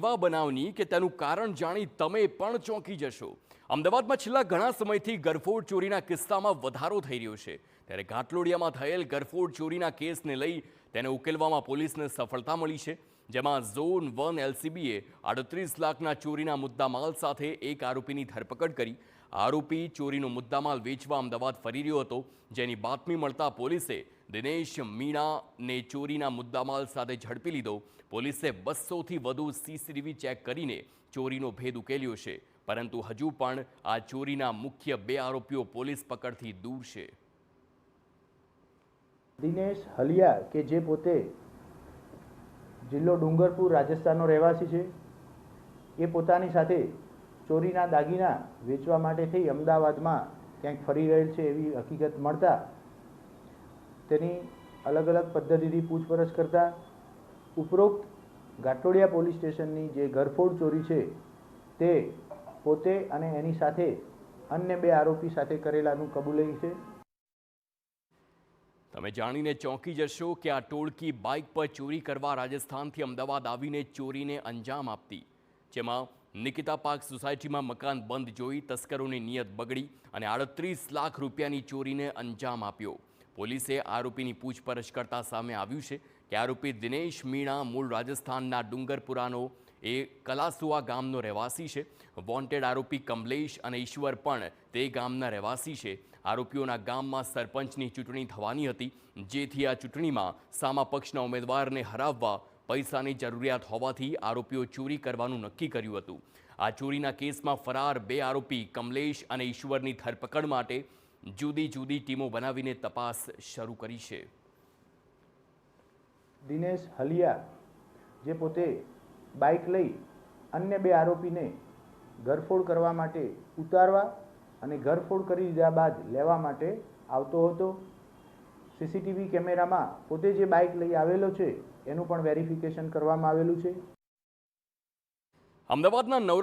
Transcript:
એવા બનાવની કે તેનું કારણ જાણી તમે પણ ચોંકી જશો। અમદાવાદમાં છેલ્લા ઘણા સમયથી ગરફોડ ચોરીના કિસ્સામાં વધારો થઈ રહ્યો છે, ત્યારે ઘાટલોડિયામાં થયેલ ગરફોડ ચોરીના કેસને લઈ તેને ઉકેલવામાં પોલીસને સફળતા મળી છે, જેમાં ઝોન 1 એલસીબીએ 38 લાખના ચોરીના મુદ્દામાલ સાથે એક આરોપીની ધરપકડ કરી। આરોપી ચોરીનો મુદ્દામાલ વેચવા અમદાવાદ ફરી રહ્યો હતો, જેની બાતમી મળતા પોલીસે દિનેશ મીણાને ચોરીના મુદ્દામાલ સાથે ઝડપી લીધો। પોલીસે 200થી વધુ સીસીટીવી ચેક કરીને ચોરીનો ભેદ ઉકેલ્યો છે, પરંતુ હજુ પણ આ ચોરીના મુખ્ય 2 આરોપીઓ પોલીસ પકડથી દૂર છે। દિનેશ હલિયા કે જે પોતે જિલ્લો ડુંગરપુર રાજસ્થાનનો રહેવાસી છે, એ પોતાની સાથે ચોરીના દાગીના વેચવા માટે થઈ અમદાવાદમાં ક્યાંક ફરી રહેલ છે એવી હકીકત મળતા તેની અલગ અલગ પદ્ધતિથી પૂછપરછ કરતા ઉપરોક્ત ઘાટલોડિયા પોલીસ સ્ટેશનની જે ગરફોડ ચોરી છે તે પોતે અને એની સાથે અન્ય 2 આરોપી સાથે કરેલાનું કબૂલાઈ છે। તમે જાણીને ચોંકી જશો કે આ ટોળકી બાઇક પર ચોરી કરવા રાજસ્થાનથી અમદાવાદ આવીને ચોરીને અંજામ આપતી, જેમાં નિકિતા પાર્ક સોસાયટીમાં મકાન બંધ જોઈ તસ્કરોની નિયત બગડી અને 38 લાખ રૂપિયાની ચોરીને અંજામ આપ્યો। પોલીસે આરોપીની પૂછપરછ કરતા સામે આવ્યું છે કે આરોપી દિનેશ મીણા મૂળ રાજસ્થાનના ડુંગરપુરાનો એ કલાસુઆ ગામનો રહેવાસી છે। વોન્ટેડ આરોપી કમલેશ અને ઈશ્વર પણ તે ગામના રહેવાસી છે। આરોપીઓના ગામમાં સરપંચની ચૂંટણી થવાની હતી, જેથી આ ચૂંટણીમાં સામા પક્ષના ઉમેદવારને હરાવવા પૈસાની જરૂરિયાત હોવાથી આરોપીઓ ચોરી કરવાનું નક્કી કર્યું હતું। આ ચોરીના કેસમાં ફરાર 2 આરોપી કમલેશ અને ઈશ્વરની ધરપકડ માટે જુદી જુદી ટીમો બનાવીને તપાસ શરૂ કરી છે। દિનેશ હલિયા જે પોતે બાઇક લઈ અન્ય 2 આરોપીને ગરફોડ કરવા માટે ઉતારવા અને ગરફોડ કરી દીધા બાદ લેવા માટે આવતો હતો। સીસીટીવી કેમેરામાં પોતે જે બાઇક લઈ આવેલો છે એનું પણ વેરિફિકેશન કરવામાં આવેલું છે। અમદાવાદના